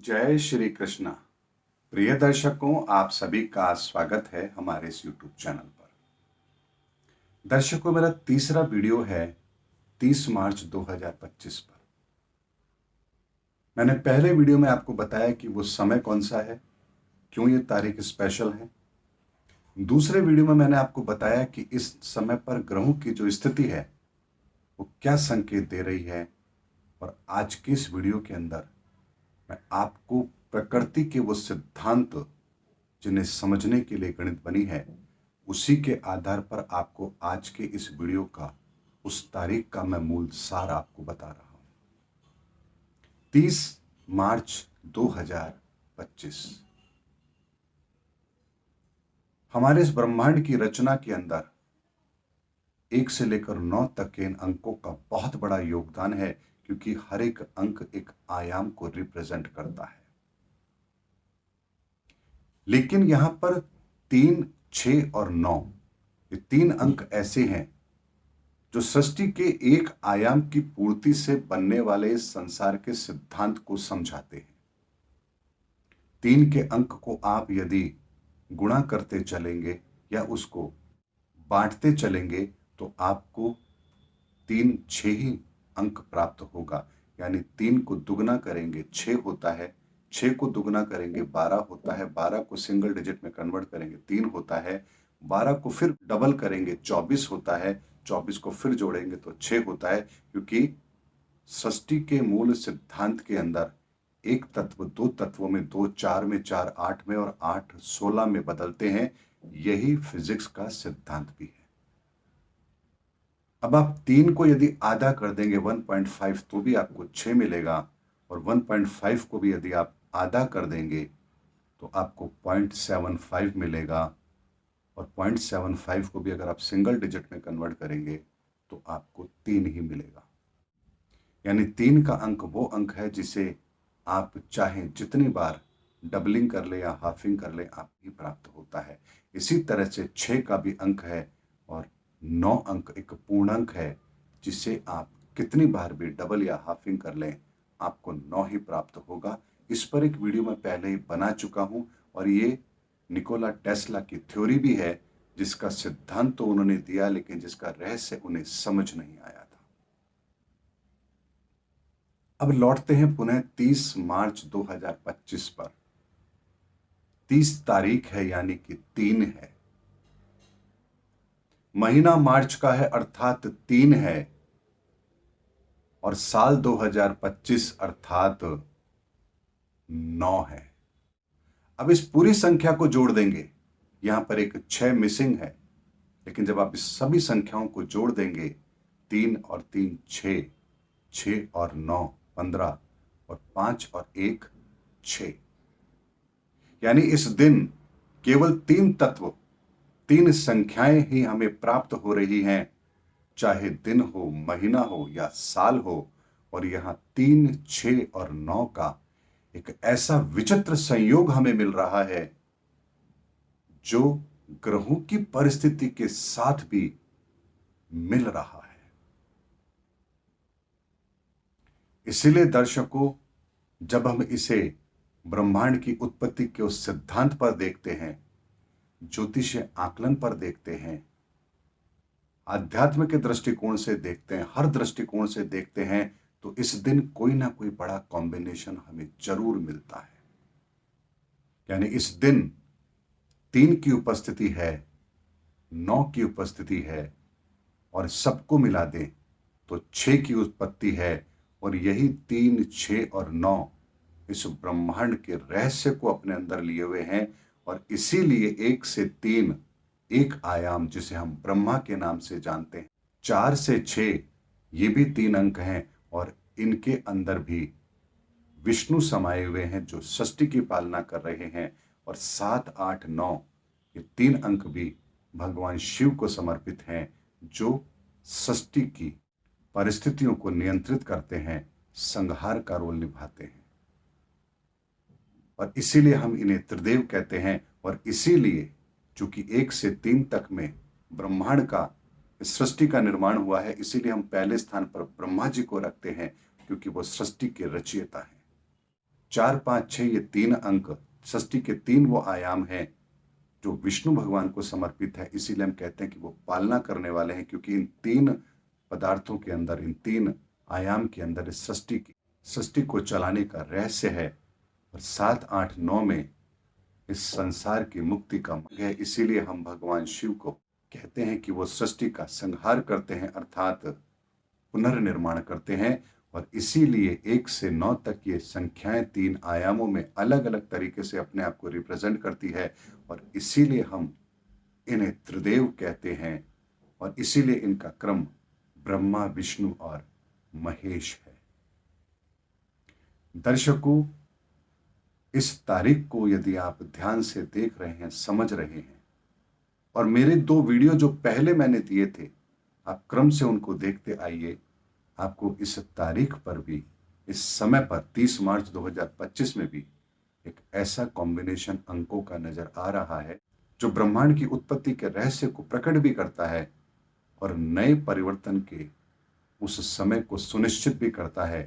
जय श्री कृष्णा। प्रिय दर्शकों, आप सभी का स्वागत है हमारे इस YouTube चैनल पर। दर्शकों, मेरा तीसरा वीडियो है 30 मार्च 2025 पर। मैंने पहले वीडियो में आपको बताया कि वो समय कौन सा है, क्यों ये तारीख स्पेशल है। दूसरे वीडियो में मैंने आपको बताया कि इस समय पर ग्रहों की जो स्थिति है वो क्या संकेत दे रही है। और आज की इस वीडियो के अंदर मैं आपको प्रकृति के वो सिद्धांत जिन्हें समझने के लिए गणित बनी है, उसी के आधार पर आपको आज के इस वीडियो का उस तारीख का मैं मूल सार आपको बता रहा हूं। 30 मार्च 2025 हमारे इस ब्रह्मांड की रचना के अंदर 1 से लेकर 9 तक के इन अंकों का बहुत बड़ा योगदान है, क्योंकि हर एक अंक एक आयाम को रिप्रेजेंट करता है। लेकिन यहां पर 3, 6 और 9 ये 3 अंक ऐसे हैं जो सृष्टि के एक आयाम की पूर्ति से बनने वाले इस संसार के सिद्धांत को समझाते हैं। 3 के अंक को आप यदि गुणा करते चलेंगे या उसको बांटते चलेंगे तो आपको 3, 6 ही अंक प्राप्त होगा। यानी 3 को दुगना करेंगे 6 होता है, 6 को दुगना करेंगे 12 होता है, 12 को सिंगल डिजिट में कन्वर्ट करेंगे 3 होता है, 12 को फिर डबल करेंगे 24 होता है, 24 को फिर जोड़ेंगे तो 6 होता है। क्योंकि सृष्टि के मूल सिद्धांत के अंदर एक तत्व 2 तत्वों में, 2 4 में, 4 8 में और 8 16 में बदलते हैं। यही फिजिक्स का सिद्धांत भी है। अब आप 3 को यदि आधा कर देंगे 1.5 तो भी आपको 6 मिलेगा, और 1.5 को भी यदि आप आधा कर देंगे तो आपको 0.75 मिलेगा, और 0.75 को भी अगर आप सिंगल डिजिट में कन्वर्ट करेंगे तो आपको 3 ही मिलेगा। यानी 3 का अंक वो अंक है जिसे आप चाहें जितनी बार डबलिंग कर ले या हाफिंग कर ले, आप ही प्राप्त होता है। इसी तरह से 6 का भी अंक है, और 9 अंक एक पूर्णांक है जिसे आप कितनी बार भी डबल या हाफिंग कर लें, आपको 9 ही प्राप्त होगा। इस पर एक वीडियो मैं पहले ही बना चुका हूं, और ये निकोला टेस्ला की थ्योरी भी है, जिसका सिद्धांत तो उन्होंने दिया लेकिन जिसका रहस्य उन्हें समझ नहीं आया था। अब लौटते हैं पुनः 30 मार्च 2025 पर। 30 तारीख है, यानी कि 3 है। महीना मार्च का है अर्थात 3 है, और साल 2025 अर्थात 9 है। अब इस पूरी संख्या को जोड़ देंगे। यहां पर एक 6 मिसिंग है, लेकिन जब आप इस सभी संख्याओं को जोड़ देंगे, 3 और 3 6, 6 और 9 15, और 5 और 1 6, यानी इस दिन केवल 3 तत्व, 3 संख्याएं ही हमें प्राप्त हो रही हैं, चाहे दिन हो, महीना हो या साल हो। और यहां 3, 6 और 9 का एक ऐसा विचित्र संयोग हमें मिल रहा है जो ग्रहों की परिस्थिति के साथ भी मिल रहा है। इसीलिए दर्शकों, जब हम इसे ब्रह्मांड की उत्पत्ति के उस सिद्धांत पर देखते हैं, ज्योतिषीय आकलन पर देखते हैं, आध्यात्म के दृष्टिकोण से देखते हैं, हर दृष्टिकोण से देखते हैं, तो इस दिन कोई ना कोई बड़ा कॉम्बिनेशन हमें जरूर मिलता है। यानी इस दिन 3 की उपस्थिति है, 9 की उपस्थिति है, और सबको मिला दें तो 6 की उत्पत्ति है। और यही 3, 6 और 9 इस ब्रह्मांड के रहस्य को अपने अंदर लिए हुए हैं। और इसीलिए 1 से 3 एक आयाम जिसे हम ब्रह्मा के नाम से जानते हैं, 4 से 6 ये भी 3 अंक हैं, और इनके अंदर भी विष्णु समाये हुए हैं जो सृष्टि की पालना कर रहे हैं। और 7, 8, 9 ये 3 अंक भी भगवान शिव को समर्पित हैं, जो सृष्टि की परिस्थितियों को नियंत्रित करते हैं, संहार का रोल निभाते हैं। और इसीलिए हम इन्हें त्रिदेव कहते हैं। और इसीलिए चूंकि 1 से 3 तक में ब्रह्मांड का, सृष्टि का निर्माण हुआ है, इसीलिए हम पहले स्थान पर ब्रह्मा जी को रखते हैं, क्योंकि वो सृष्टि के रचयिता हैं। 4, 5, 6 ये 3 अंक, षष्ठी के 3 वो आयाम हैं जो विष्णु भगवान को समर्पित है। इसीलिए हम कहते हैं कि वो पालना करने वाले हैं, क्योंकि इन 3 पदार्थों के अंदर, इन 3 आयाम के अंदर इस सृष्टि को चलाने का रहस्य है। और 7, 8, 9 में इस संसार की मुक्ति का मार्ग है। इसीलिए हम भगवान शिव को कहते हैं कि वो सृष्टि का संहार करते हैं, अर्थात पुनर्निर्माण करते हैं। और इसीलिए 1 से 9 तक ये संख्याएं 3 आयामों में अलग अलग तरीके से अपने आप को रिप्रेजेंट करती है। और इसीलिए हम इन्हें त्रिदेव कहते हैं। और इसीलिए इनका क्रम ब्रह्मा, विष्णु और महेश है। दर्शकों, इस तारीख को यदि आप ध्यान से देख रहे हैं, समझ रहे हैं, और मेरे 2 वीडियो जो पहले मैंने दिए थे, आप क्रम से उनको देखते आइए, आपको इस तारीख पर भी, इस समय पर 30 मार्च 2025 में भी एक ऐसा कॉम्बिनेशन अंकों का नजर आ रहा है जो ब्रह्मांड की उत्पत्ति के रहस्य को प्रकट भी करता है और नए परिवर्तन के उस समय को सुनिश्चित भी करता है।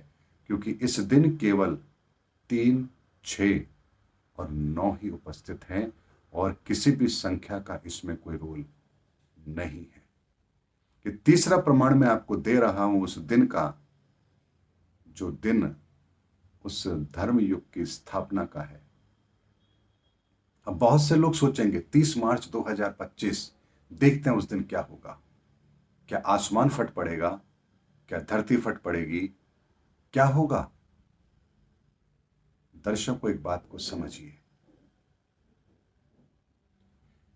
क्योंकि इस दिन केवल 3, 6 और 9 ही उपस्थित हैं और किसी भी संख्या का इसमें कोई रोल नहीं है। कि तीसरा प्रमाण मैं आपको दे रहा हूं उस दिन का, जो दिन उस धर्म युग की स्थापना का है। अब बहुत से लोग सोचेंगे 30 मार्च 2025, देखते हैं उस दिन क्या होगा। क्या आसमान फट पड़ेगा? क्या धरती फट पड़ेगी? क्या होगा? दर्शकों, एक बात को समझिए।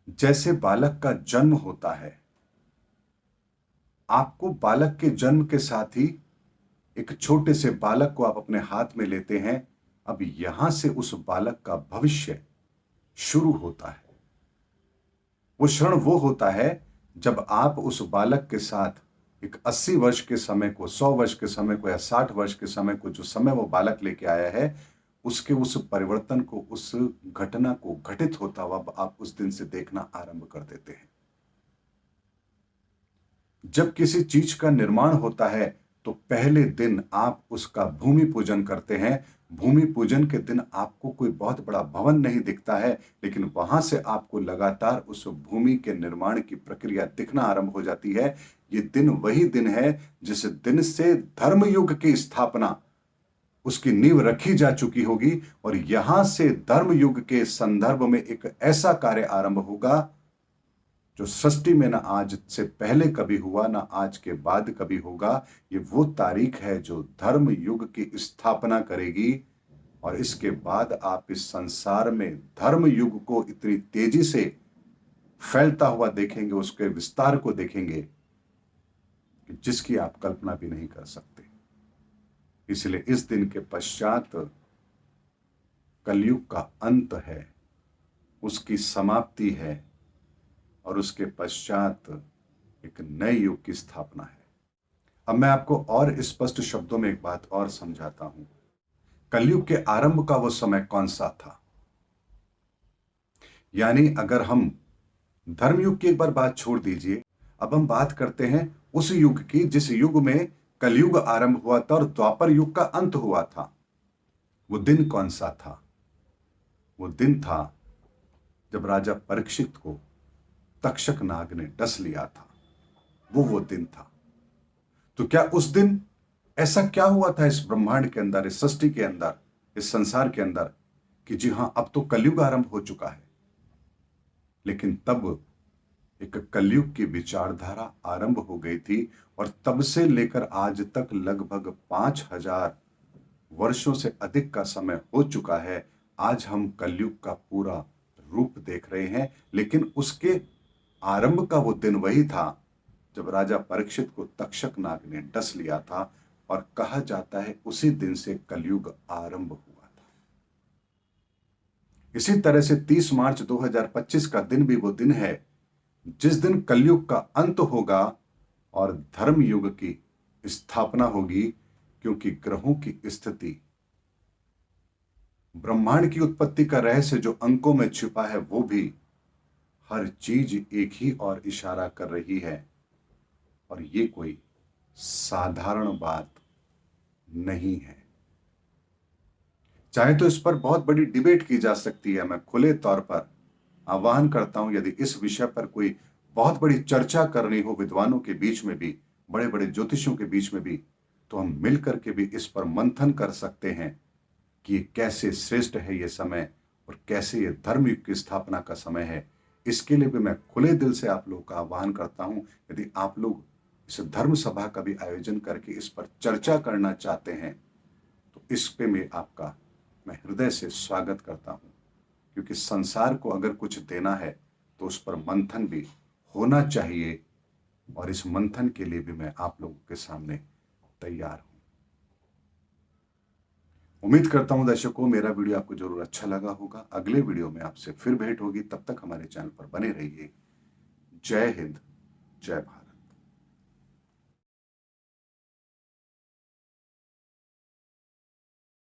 जैसे बालक का जन्म होता है, आपको बालक के जन्म के साथ ही एक छोटे से बालक को आप अपने हाथ में लेते हैं। अब यहां से उस बालक का भविष्य शुरू होता है। वो क्षण वो होता है जब आप उस बालक के साथ एक 80 वर्ष के समय को, 100 वर्ष के समय को या 60 वर्ष के समय को, जो समय वो बालक लेके आया है, उसके उस परिवर्तन को, उस घटना को घटित होता हुआ आप उस दिन से देखना आरंभ कर देते हैं। जब किसी चीज का निर्माण होता है तो पहले दिन आप उसका भूमि पूजन करते हैं। भूमि पूजन के दिन आपको कोई बहुत बड़ा भवन नहीं दिखता है, लेकिन वहां से आपको लगातार उस भूमि के निर्माण की प्रक्रिया दिखना आरंभ हो जाती है। ये दिन वही दिन है जिस दिन से धर्म युग की स्थापना, उसकी नींव रखी जा चुकी होगी। और यहां से धर्म युग के संदर्भ में एक ऐसा कार्य आरंभ होगा जो सृष्टि में ना आज से पहले कभी हुआ, ना आज के बाद कभी होगा। ये वो तारीख है जो धर्म युग की स्थापना करेगी। और इसके बाद आप इस संसार में धर्म युग को इतनी तेजी से फैलता हुआ देखेंगे, उसके विस्तार को देखेंगे कि जिसकी आप कल्पना भी नहीं कर सकते। इसलिए इस दिन के पश्चात कलयुग का अंत है, उसकी समाप्ति है, और उसके पश्चात एक नए युग की स्थापना है। अब मैं आपको और स्पष्ट शब्दों में एक बात और समझाता हूं। कलयुग के आरंभ का वो समय कौन सा था? यानी अगर हम धर्मयुग की एक बार बात छोड़ दीजिए, अब हम बात करते हैं उस युग की जिस युग में कलयुग आरंभ हुआ था और द्वापर युग का अंत हुआ था। वो दिन कौन सा था? वो दिन था जब राजा परीक्षित को तक्षक नाग ने डस लिया था। वो दिन था। तो क्या उस दिन ऐसा क्या हुआ था इस ब्रह्मांड के अंदर, इस सृष्टि के अंदर, इस संसार के अंदर, कि जी हां, अब तो कलयुग आरंभ हो चुका है। लेकिन तब एक कलयुग की विचारधारा आरंभ हो गई थी। और तब से लेकर आज तक लगभग 5000 वर्षों से अधिक का समय हो चुका है। आज हम कलयुग का पूरा रूप देख रहे हैं। लेकिन उसके आरंभ का वो दिन वही था जब राजा परीक्षित को तक्षक नाग ने डस लिया था। और कहा जाता है उसी दिन से कलयुग आरंभ हुआ था। इसी तरह से 30 मार्च 2025 का दिन भी वो दिन है जिस दिन कलयुग का अंत होगा और धर्म युग की स्थापना होगी। क्योंकि ग्रहों की स्थिति, ब्रह्मांड की उत्पत्ति का रहस्य जो अंकों में छिपा है, वो भी हर चीज एक ही और इशारा कर रही है। और ये कोई साधारण बात नहीं है। चाहे तो इस पर बहुत बड़ी डिबेट की जा सकती है। मैं खुले तौर पर आह्वान करता हूं, यदि इस विषय पर कोई बहुत बड़ी चर्चा करनी हो विद्वानों के बीच में भी, बड़े बड़े ज्योतिषियों के बीच में भी, तो हम मिल करके भी इस पर मंथन कर सकते हैं कि ये कैसे श्रेष्ठ है ये समय, और कैसे ये धर्म युग की स्थापना का समय है। इसके लिए भी मैं खुले दिल से आप लोगों का आह्वान करता हूं, यदि आप लोग इस धर्म सभा का भी आयोजन करके इस पर चर्चा करना चाहते हैं, तो इस पे मैं हृदय से स्वागत करता हूं। क्योंकि संसार को अगर कुछ देना है तो उस पर मंथन भी होना चाहिए, और इस मंथन के लिए भी मैं आप लोगों के सामने तैयार हूं। उम्मीद करता हूं दर्शकों, मेरा वीडियो आपको जरूर अच्छा लगा होगा। अगले वीडियो में आपसे फिर भेंट होगी, तब तक हमारे चैनल पर बने रहिए। जय हिंद, जय भारत।